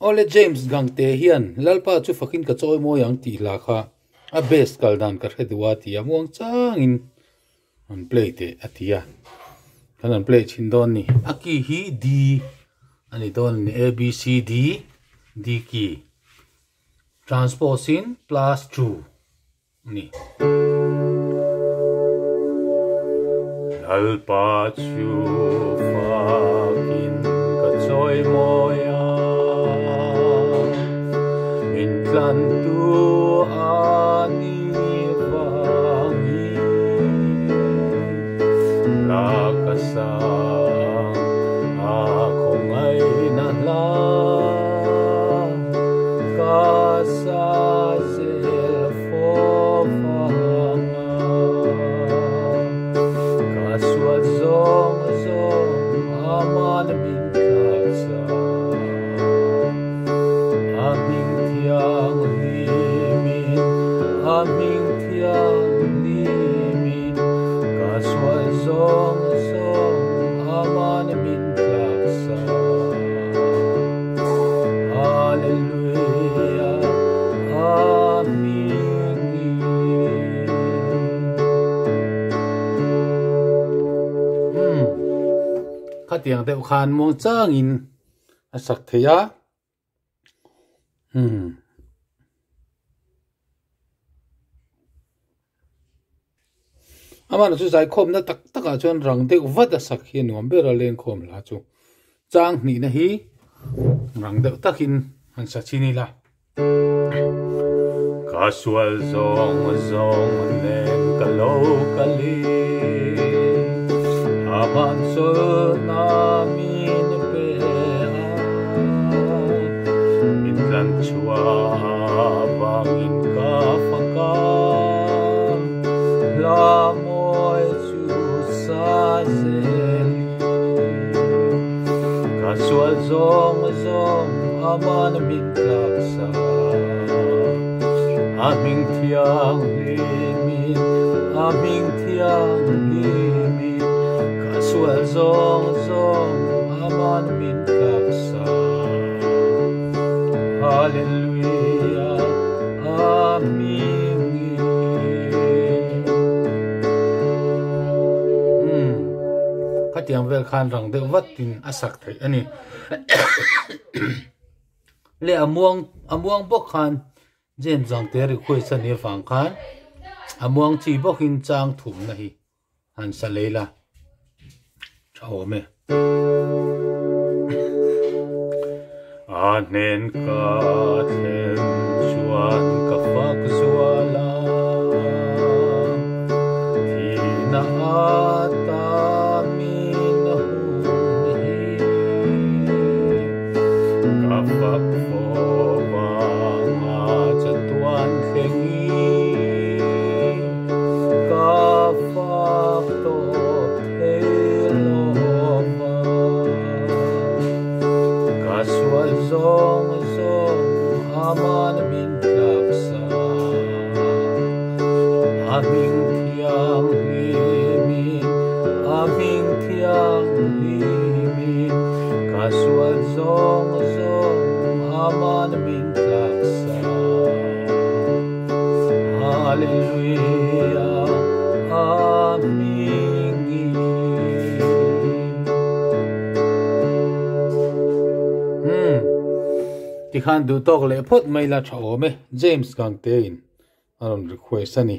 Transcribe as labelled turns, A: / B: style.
A: ole James gang te hian lalpa chu fakin ka choi mo yang ti la kha a base kal dan ka hreduwa ti among changin an play te atia kan an play chin don ni aki hi d ani don ni a b c d d key transposing plus 2 ni lalpa chu fakin ka choi mo lan tu ani vangi la kasang ako ngay na la kasasel fofanga kaswat zong aman bintasa aming tiang limin kaswal zong aman bintlaksa Hallelujah Amin Katiang te ukhan mong changin asak theya amana chu zai khom na tak taka chuan rang te vada sak hi nuam bera len khom la chu chang ni na hi rang de takin han sa chini la kaswal zong nen kalo kali aman so na min pe minlan chua bangin ka faka la kaswal zong aman bintlaksa aming tiang limin kaswal zong aman bintlaksa Hallelujah Amin Katiang vel khan rang de watin asak thai ani le amuang bok khan jen jang te ri khoi san ni fang khan amuang chi bok in chang thum na hi han sa leila chaw me anen ka then chuan ka fak zuala tina ata Kapag po mga chatuan khengi kapag to heloma kaswal zong aman bintlaksa aming tiang limin kaswal zong aman bintlaksa Hallelujah Amin Tikhan du tok le phot mai la thaw me James gang te in aron request ani